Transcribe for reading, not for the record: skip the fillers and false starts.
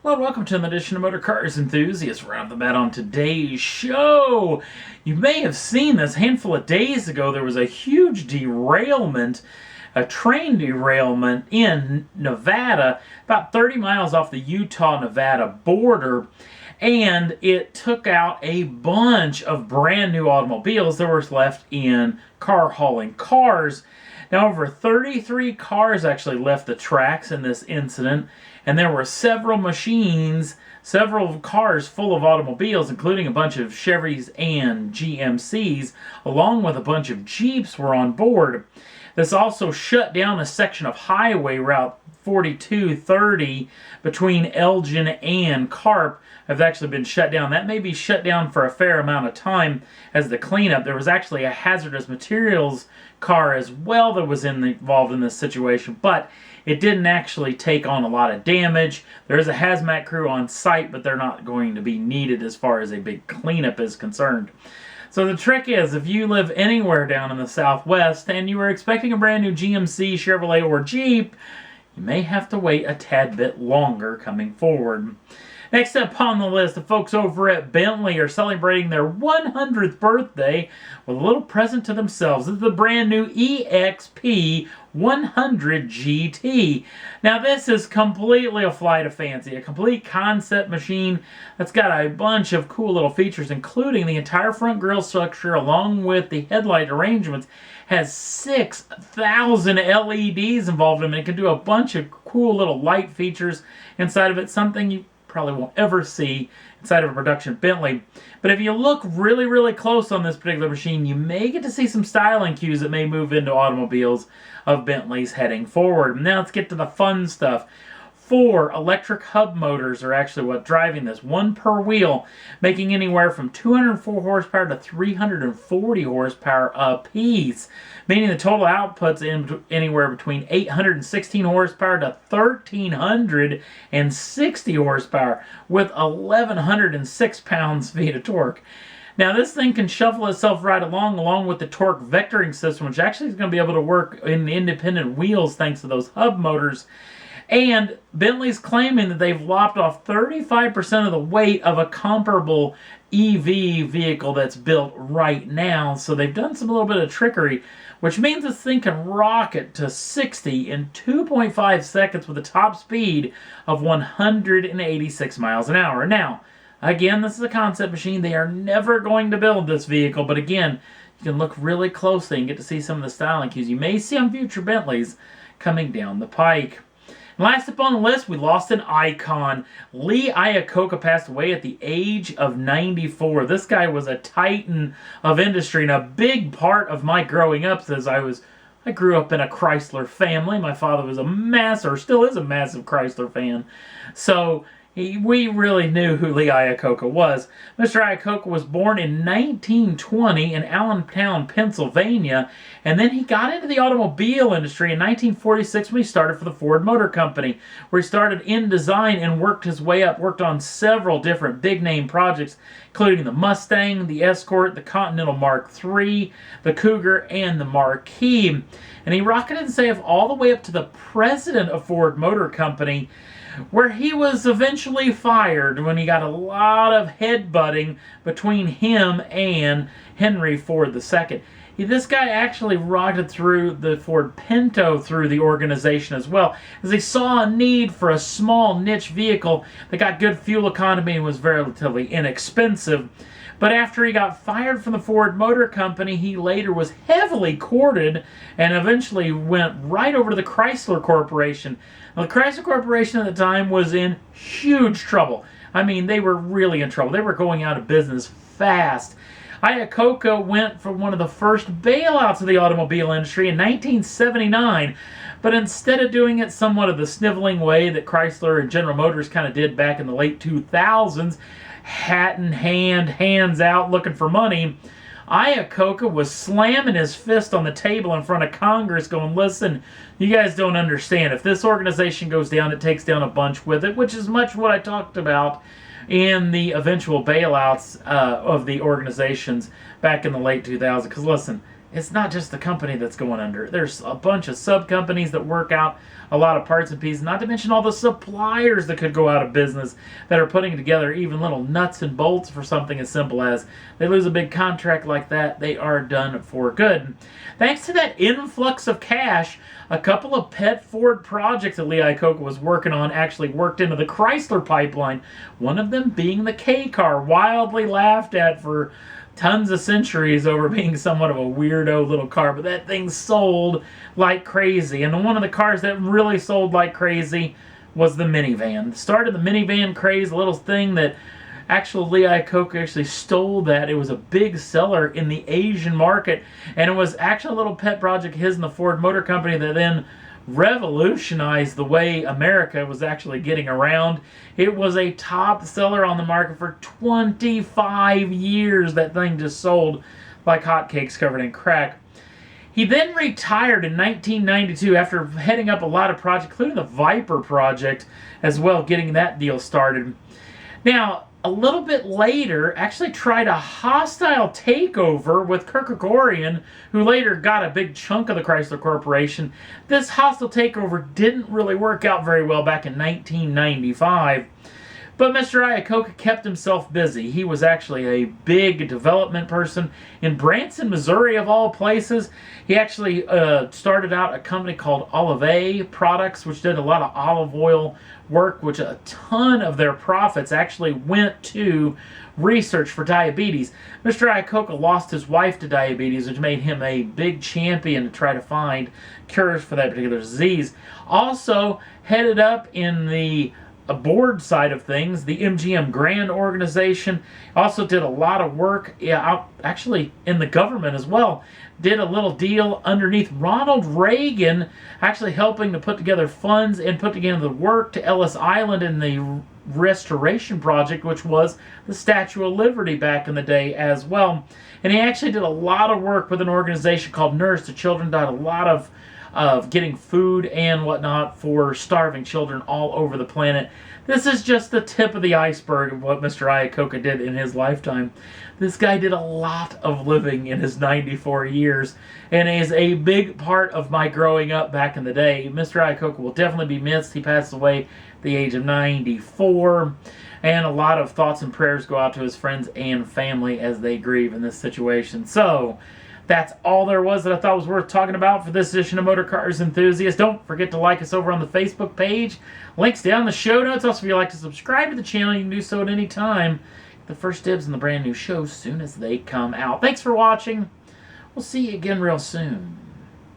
Hello and welcome to an edition of Motor Cars Enthusiasts. Right off the bat on today's show, you may have seen this a handful of days ago. There was a huge derailment, a train derailment in Nevada, about 30 miles off the Utah-Nevada border, and it took out a bunch of brand new automobiles that were left in car hauling cars. Now, over 33 cars actually left the tracks in this incident, and there were several cars full of automobiles, including a bunch of Chevys and GMCs, along with a bunch of Jeeps were on board. This also shut down a section of highway route 4230 between Elgin and Carp. Have actually been shut down. That may be shut down for a fair amount of time as the cleanup. There was actually a hazardous materials car as well that was involved in this situation, but it didn't actually take on a lot of damage. There is a hazmat crew on site, but they're not going to be needed as far as a big cleanup is concerned. So the trick is, if you live anywhere down in the Southwest and you were expecting a brand new GMC, Chevrolet, or Jeep, you may have to wait a tad bit longer coming forward. Next up on the list, the folks over at Bentley are celebrating their 100th birthday with a little present to themselves. This is the brand new EXP 100 GT. Now, this is completely a flight of fancy, a complete concept machine that's got a bunch of cool little features, including the entire front grille structure along with the headlight arrangements. Has 6,000 LEDs involved in it. It can do a bunch of cool little light features inside of it, something you probably won't ever see inside of a production Bentley. But if you look really, really close on this particular machine, you may get to see some styling cues that may move into automobiles of Bentleys heading forward. Now let's get to the fun stuff. 4 electric hub motors are actually what's driving this, one per wheel, making anywhere from 204 horsepower to 340 horsepower a piece, meaning the total output's in anywhere between 816 horsepower to 1,360 horsepower with 1,106 pounds-feet of torque. Now, this thing can shuffle itself right along with the torque vectoring system, which actually is going to be able to work in independent wheels thanks to those hub motors. And Bentley's claiming that they've lopped off 35% of the weight of a comparable EV vehicle that's built right now. So they've done a little bit of trickery, which means this thing can rocket to 60 in 2.5 seconds with a top speed of 186 miles an hour. Now, again, this is a concept machine. They are never going to build this vehicle, but again, you can look really closely and get to see some of the styling cues you may see on future Bentleys coming down the pike. Last up on the list, we lost an icon. Lee Iacocca passed away at the age of 94. This guy was a titan of industry and a big part of my growing up, as I grew up in a Chrysler family. My father was still is a massive Chrysler fan. So we really knew who Lee Iacocca was. Mr. Iacocca was born in 1920 in Allentown, Pennsylvania, and then he got into the automobile industry in 1946 when he started for the Ford Motor Company, where he started in design and worked his way up, worked on several different big-name projects, including the Mustang, the Escort, the Continental Mark III, the Cougar, and the Marquis. And he rocketed himself all the way up to the president of Ford Motor Company, where he was eventually fired when he got a lot of headbutting between him and Henry Ford II. This guy actually rocketed through the Ford Pinto through the organization as well, as he saw a need for a small niche vehicle that got good fuel economy and was relatively inexpensive. But after he got fired from the Ford Motor Company, he later was heavily courted and eventually went right over to the Chrysler Corporation. Now, the Chrysler Corporation at the time was in huge trouble. I mean, they were really in trouble. They were going out of business fast. Iacocca went for one of the first bailouts of the automobile industry in 1979, but instead of doing it somewhat of the sniveling way that Chrysler and General Motors kind of did back in the late 2000s, hat in hand, hands out, looking for money, Iacocca was slamming his fist on the table in front of Congress going, listen, you guys don't understand. If this organization goes down, it takes down a bunch with it, which is much what I talked about in the eventual bailouts of the organizations back in the late 2000s. Because listen, it's not just the company that's going under. There's a bunch of sub companies that work out a lot of parts and pieces, not to mention all the suppliers that could go out of business that are putting together even little nuts and bolts for something as simple as they lose a big contract like that, they are done for good. Thanks to that influx of cash, a couple of pet Ford projects that Lee Iacocca was working on actually worked into the Chrysler pipeline, one of them being the K car, wildly laughed at for tons of centuries over being somewhat of a weirdo little car, but that thing sold like crazy. And one of the cars that really sold like crazy was the minivan. Started the minivan craze, a little thing that actually Lee Iacocca actually stole that. It was a big seller in the Asian market, and it was actually a little pet project of his and the Ford Motor Company that then revolutionized the way America was actually getting around. It was a top seller on the market for 25 years. That thing just sold like hotcakes covered in crack. He then retired in 1992 after heading up a lot of projects, including the Viper project as well, getting that deal started. Now, a little bit later, actually tried a hostile takeover with Kirk Kerkorian, who later got a big chunk of the Chrysler Corporation. This hostile takeover didn't really work out very well back in 1995. But Mr. Iacocca kept himself busy. He was actually a big development person in Branson, Missouri, of all places. He actually started out a company called Olive Products, which did a lot of olive oil work, which a ton of their profits actually went to research for diabetes. Mr. Iacocca lost his wife to diabetes, which made him a big champion to try to find cures for that particular disease. Also headed up in the board side of things, the MGM Grand organization. Also did a lot of work actually in the government as well. Did a little deal underneath Ronald Reagan, actually helping to put together funds and put together the work to Ellis Island in the restoration project, which was the Statue of Liberty back in the day as well. And he actually did a lot of work with an organization called Nurse to Children, did a lot of getting food and whatnot for starving children all over the planet. This is just the tip of the iceberg of what Mr. Iacocca did in his lifetime. This guy did a lot of living in his 94 years and is a big part of my growing up back in the day. Mr. Iacocca will definitely be missed. He passed away at the age of 94, and a lot of thoughts and prayers go out to his friends and family as they grieve in this situation. So, that's all there was that I thought was worth talking about for this edition of Motor Cars Enthusiast. Don't forget to like us over on the Facebook page. Links down in the show notes. Also, if you'd like to subscribe to the channel, you can do so at any time. The first dibs on the brand new shows soon as they come out. Thanks for watching. We'll see you again real soon.